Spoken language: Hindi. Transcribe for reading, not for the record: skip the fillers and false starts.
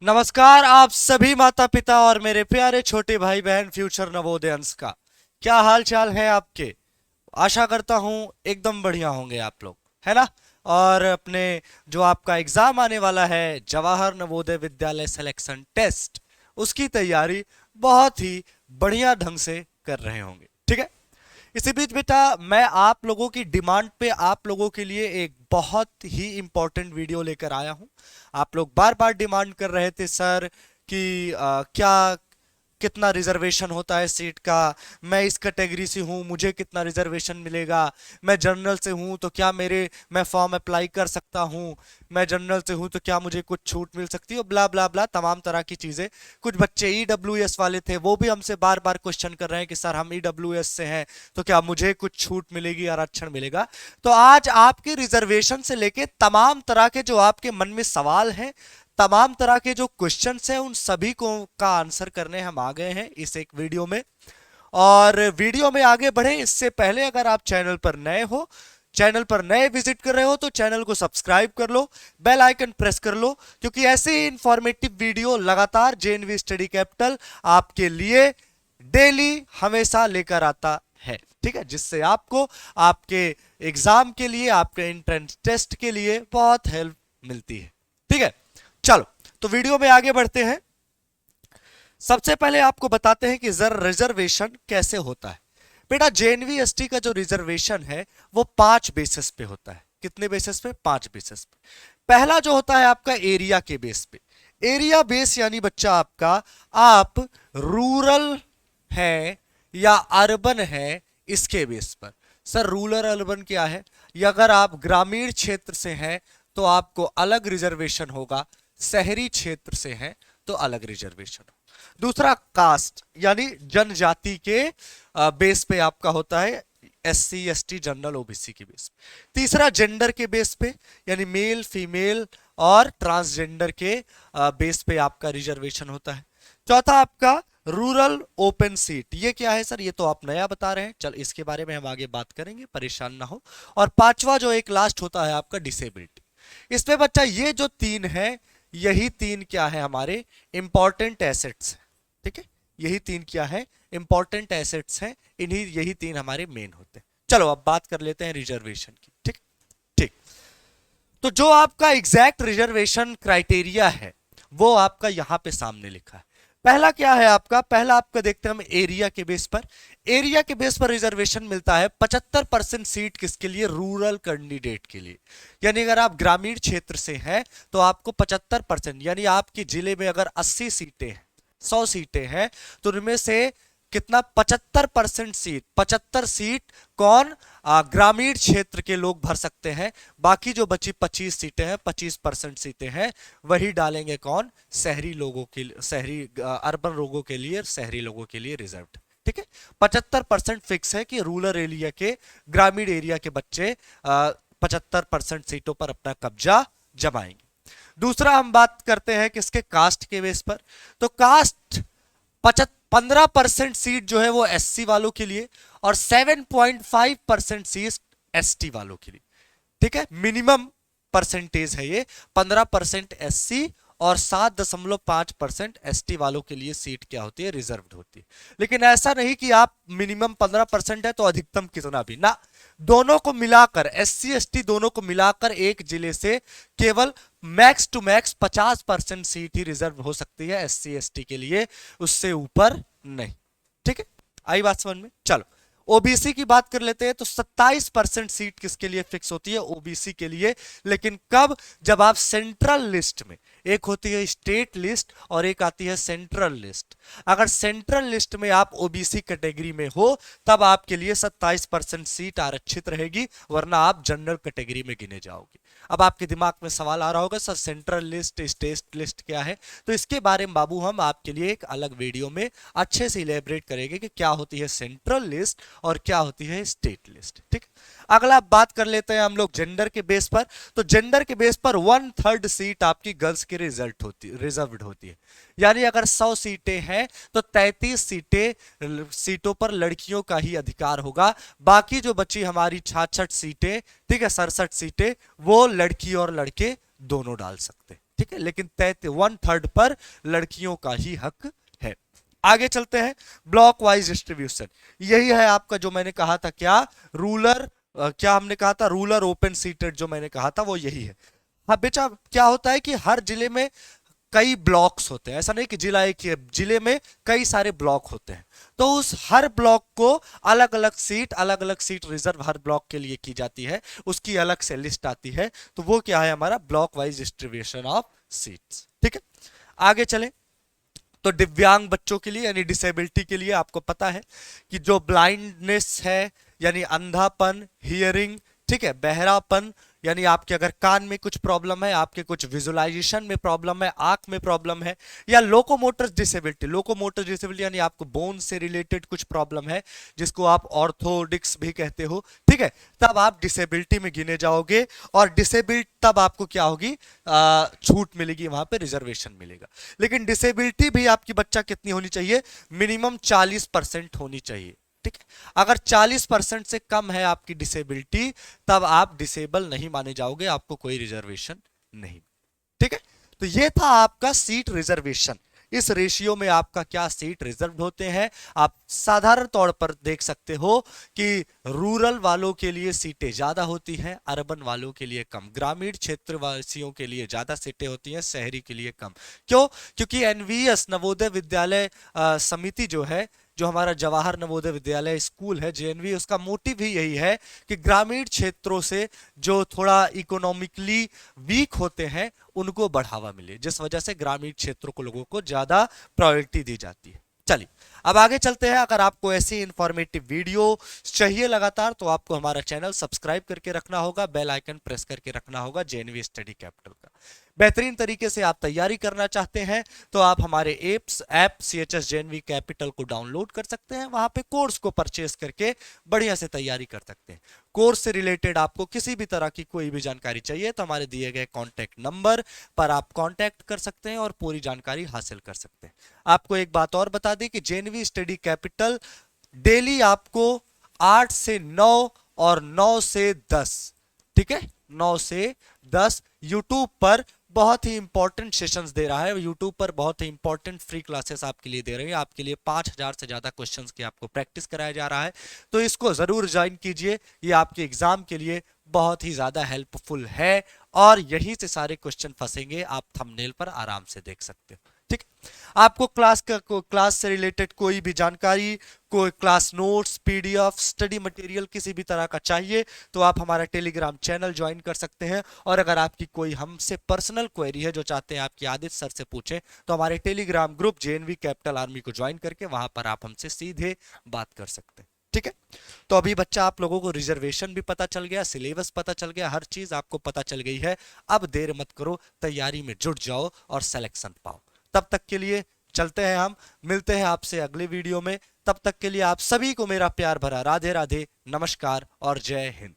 नमस्कार आप सभी माता पिता और मेरे प्यारे छोटे भाई बहन फ्यूचर नवोदय अंश का। क्या हाल चाल है आपके। आशा करता हूं एकदम बढ़िया होंगे आप लोग, है ना। और अपने जो आपका एग्जाम आने वाला है जवाहर नवोदय विद्यालय सिलेक्शन टेस्ट, उसकी तैयारी बहुत ही बढ़िया ढंग से कर रहे होंगे, ठीक है। इसी बीच बेटा मैं आप लोगों की डिमांड पे आप लोगों के लिए एक बहुत ही इंपॉर्टेंट वीडियो लेकर आया हूं। आप लोग बार बार डिमांड कर रहे थे सर कि क्या कितना रिजर्वेशन होता है सीट का। मैं इस कैटेगरी से हूँ, मुझे कितना रिजर्वेशन मिलेगा। मैं जनरल से हूँ तो क्या मैं फॉर्म अप्लाई कर सकता हूँ। मैं जनरल से हूँ तो क्या मुझे कुछ छूट मिल सकती है, ब्ला ब्ला ब्ला तमाम तरह की चीजें। कुछ बच्चे ईडब्ल्यूएस वाले थे, वो भी हमसे बार बार क्वेश्चन कर रहे हैं कि सर हम ईडब्ल्यूएस से हैं तो क्या मुझे कुछ छूट मिलेगी, आरक्षण मिलेगा। तो आज आपके रिजर्वेशन से लेके तमाम तरह के जो आपके मन में सवाल हैं, तमाम तरह के जो क्वेश्चंस हैं, उन सभी को का आंसर करने हम आ गए हैं इस एक वीडियो में। और वीडियो में आगे बढ़े इससे पहले अगर आप चैनल पर नए विजिट कर रहे हो तो चैनल को सब्सक्राइब कर लो, बेल आइकन प्रेस कर लो, क्योंकि ऐसे ही इंफॉर्मेटिव वीडियो लगातार जेएनवी स्टडी कैपिटल आपके लिए डेली हमेशा लेकर आता है, ठीक है। जिससे आपको आपके एग्जाम के लिए, आपके एंट्रेंस टेस्ट के लिए बहुत हेल्प मिलती है, ठीक है। चलो तो वीडियो में आगे बढ़ते हैं। सबसे पहले आपको बताते हैं कि रिजर्वेशन कैसे होता है। बेटा जेएनवीएसटी का जो रिजर्वेशन है वो 5 बेसिस पे होता है। कितने बेसिस पे? 5 बेसिस पे। पहला जो होता है आपका एरिया के बेस पे। एरिया बेस यानी बच्चा आपका, आप रूरल है या अर्बन है, इसके बेस पर। सर रूरल अर्बन क्या है? या अगर आप ग्रामीण क्षेत्र से हैं तो आपको अलग रिजर्वेशन होगा, शहरी क्षेत्र से हैं तो अलग रिजर्वेशन हो। दूसरा कास्ट यानी जनजाति के बेस पे आपका होता है, एससी एसटी जनरल ओबीसी के बेस पे। तीसरा जेंडर के बेस पे, यानी मेल फीमेल और ट्रांसजेंडर के बेस पे आपका रिजर्वेशन होता है। चौथा आपका रूरल ओपन सीट। ये क्या है सर? ये तो आप नया बता रहे हैं, चल इसके बारे में हम आगे बात करेंगे, परेशान ना हो। और पांचवा जो एक लास्ट होता है आपका डिसेबिलिटी। इसमें बच्चा ये जो तीन है, यही तीन क्या है हमारे इंपॉर्टेंट एसेट्स, ठीक है। यही तीन क्या है? इंपॉर्टेंट एसेट्स हैं, इन्हीं यही तीन हमारे मेन होते हैं। चलो अब बात कर लेते हैं रिजर्वेशन की, ठीक। ठीक। तो जो आपका एग्जैक्ट रिजर्वेशन क्राइटेरिया है वो आपका यहां पे सामने लिखा है। पहला क्या है आपका? पहला आपका देखते हैं हम एरिया के बेस पर। एरिया के बेस पर रिजर्वेशन मिलता है 75% सीट किसके लिए? रूरल कैंडिडेट के लिए। यानी अगर आप ग्रामीण क्षेत्र से हैं तो आपको 75%, यानी आपके जिले में अगर 80 सीटें हैं, 100 सीटें हैं, तो उनमें से कितना? 75% सीट। 75 सीट कौन? ग्रामीण क्षेत्र के लोग भर सकते हैं। बाकी जो बची 25 सीटें हैं, 25% सीटें हैं, वही डालेंगे कौन? शहरी लोगों के लिए, शहरी अर्बन लोगों के लिए, शहरी लोगों के लिए रिजर्व, ठीक है। 75% फिक्स है कि रूरल एरिया के, ग्रामीण एरिया के बच्चे 75% सीटों पर अपना कब्जा जमाएंगे। दूसरा हम बात करते हैं किसके? कास्ट के बेस पर। तो कास्ट 15% सीट जो है वो एससी वालों के लिए और 7.5% सीट एसटी वालों के लिए, ठीक है। मिनिमम परसेंटेज है ये। 15% एससी और 7.5% एसटी वालों के लिए सीट क्या होती है? रिजर्व्ड होती है। लेकिन ऐसा नहीं कि आप मिनिमम 15% है तो अधिकतम कितना भी ना, दोनों को मिलाकर, एससी एसटी दोनों को मिलाकर एक जिले से केवल मैक्स टू मैक्स 50% सीट ही रिजर्व हो सकती है एससी एसटी के लिए, उससे ऊपर नहीं, ठीक है। आई बात समझ में? चलो ओबीसी की बात कर लेते हैं। तो 27% सीट किसके लिए फिक्स होती है? ओबीसी के लिए। लेकिन कब? जब आप सेंट्रल लिस्ट में, एक होती है स्टेट लिस्ट और एक आती है सेंट्रल लिस्ट। अगर सेंट्रल लिस्ट में आप ओबीसी कैटेगरी में हो तब आपके लिए 27% सीट आरक्षित रहेगी, वरना आप जनरल कैटेगरी में गिने जाओगे। अब आपके दिमाग में सवाल आ रहा होगा sir central list state list क्या है? तो इसके बारे में बाबू हम आपके लिए एक अलग वीडियो में अच्छे से इलेबरेट करेंगे कि क्या होती है सेंट्रल लिस्ट और क्या होती है स्टेट लिस्ट, ठीक। अगला बात कर लेते हैं हम लोग जेंडर के बेस पर। तो जेंडर के बेस पर 1/3 सीट आपकी गर्ल्स के रिजर्व्ड होती है। यानी अगर 100 सीटें हैं तो 33 सीटों पर लड़कियों का ही अधिकार होगा। बाकी जो बची हमारी 66 सीटें, ठीक है, 67 सीटें, वो लड़की और लड़के दोनों डाल सकते हैं, ठीक है, लेकिन 1/3 पर लड़कियों का ही हक है। आगे चलते हैं, ब्लॉक वाइज डिस्ट्रीब्यूशन। यही है आपका जो मैंने कहा था, क्या रूरल, क्या हमने कहा था, रूरल ओपन सीटेड, जो मैंने कहा था वो यही है। हाँ बेटा, क्या होता है कि हर जिले में कई ब्लॉक्स होते हैं, ऐसा नहीं कि जिला एक ही है, जिले में कई सारे ब्लॉक होते हैं। तो उस हर ब्लॉक को अलग अलग सीट रिजर्व हर ब्लॉक के लिए की जाती है, उसकी अलग से लिस्ट आती है। तो वो क्या है, हमारा block wise distribution of seats. ठीक है, आगे चले। तो दिव्यांग बच्चों के लिए यानी डिसेबिलिटी के लिए आपको पता है कि जो ब्लाइंडनेस है यानी अंधापन, हियरिंग, ठीक है, बहरापन, यानी आपके अगर कान में कुछ प्रॉब्लम है, आपके कुछ विजुअलाइजेशन में प्रॉब्लम है, आंख में प्रॉब्लम है, या लोकोमोटर डिसेबिलिटी यानी आपको बोन से रिलेटेड कुछ प्रॉब्लम है जिसको आप ऑर्थोडिक्स भी कहते हो, ठीक है, तब आप डिसेबिलिटी में गिने जाओगे। और डिसेबिलिटी तब आपको क्या होगी, छूट मिलेगी, वहां पे रिजर्वेशन मिलेगा। लेकिन डिसेबिलिटी भी आपकी बच्चा कितनी होनी चाहिए, मिनिमम 40% होनी चाहिए। ठीक है, अगर 40% से कम है आपकी डिसेबिलिटी, तब आप डिसेबल नहीं माने जाओगे, आपको कोई रिजर्वेशन नहीं। ठीक है, तो ये था आपका सीट रिजर्वेशन। इस रेशियो में आपका क्या सीट रिजर्व होते हैं, आप साधारण तौर पर देख सकते हो कि रूरल वालों के लिए सीटें ज्यादा होती हैं, अर्बन वालों के लिए कम, ग्रामीण क्षेत्र वासियों के लिए ज्यादा सीटें होती हैं, शहरी के लिए कम। क्यों? क्योंकि एनवीएस नवोदय विद्यालय समिति जो है, जो हमारा जवाहर नवोदय विद्यालय स्कूल है जेएनवी, उसका मोटिव ही यही है कि ग्रामीण क्षेत्रों से जो थोड़ा इकोनॉमिकली वीक होते हैं उनको बढ़ावा मिले, जिस वजह से ग्रामीण क्षेत्रों को लोगों को ज्यादा प्रायोरिटी दी जाती है। चलिए अब आगे चलते हैं। अगर आपको ऐसी इंफॉर्मेटिव वीडियो चाहिए लगातार, तो आपको हमारा चैनल सब्सक्राइब करके रखना होगा, बेल आइकन प्रेस करके रखना होगा जेएनवी स्टडी कैपिटल का। बेहतरीन तरीके से आप तैयारी करना चाहते हैं तो आप हमारे ऐप CHS JNV कैपिटल को डाउनलोड कर सकते हैं, वहां पे कोर्स को परचेस करके बढ़िया से तैयारी कर सकते हैं। कोर्स से रिलेटेड आपको किसी भी तरह की कोई भी जानकारी चाहिए तो हमारे दिए गए कॉन्टैक्ट नंबर पर आप कॉन्टैक्ट कर सकते हैं और पूरी जानकारी हासिल कर सकते हैं। आपको एक बात और बता दें कि JNV स्टडी कैपिटल डेली आपको 8 से 9 और 9 से 10, ठीक है, 9 से 10 यूट्यूब पर बहुत ही इंपॉर्टेंट सेशंस दे रहा है। यूट्यूब पर बहुत ही इंपॉर्टेंट फ्री क्लासेस आपके लिए दे रही है, आपके लिए 5000 से ज्यादा क्वेश्चंस की आपको प्रैक्टिस कराया जा रहा है। तो इसको जरूर ज्वाइन कीजिए, ये आपके एग्जाम के लिए बहुत ही ज्यादा हेल्पफुल है और यहीं से सारे क्वेश्चन फंसेंगे, आप थंबनेल पर आराम से देख सकते हो। ठीक, आपको क्लास से रिलेटेड कोई भी जानकारी, कोई class notes, PDF, study material किसी भी तरह का चाहिए तो आप हमारा टेलीग्राम चैनल ज्वाइन कर सकते हैं। और अगर आपकी कोई हमसे पर्सनल क्वेरी है जो चाहते हैं आपकी आदित्य सर से पूछें, तो हमारे Telegram group JNV capital army को ज्वाइन करके वहां पर आप हमसे सीधे बात कर सकते हैं। ठीक है, तो अभी बच्चा आप लोगों को रिजर्वेशन भी पता चल गया, सिलेबस पता चल गया, हर चीज आपको पता चल गई है। अब देर मत करो, तैयारी में जुट जाओ और सिलेक्शन पाओ। तब तक के लिए चलते हैं, हम मिलते हैं आपसे अगले वीडियो में। तब तक के लिए आप सभी को मेरा प्यार भरा राधे राधे, नमस्कार और जय हिंद।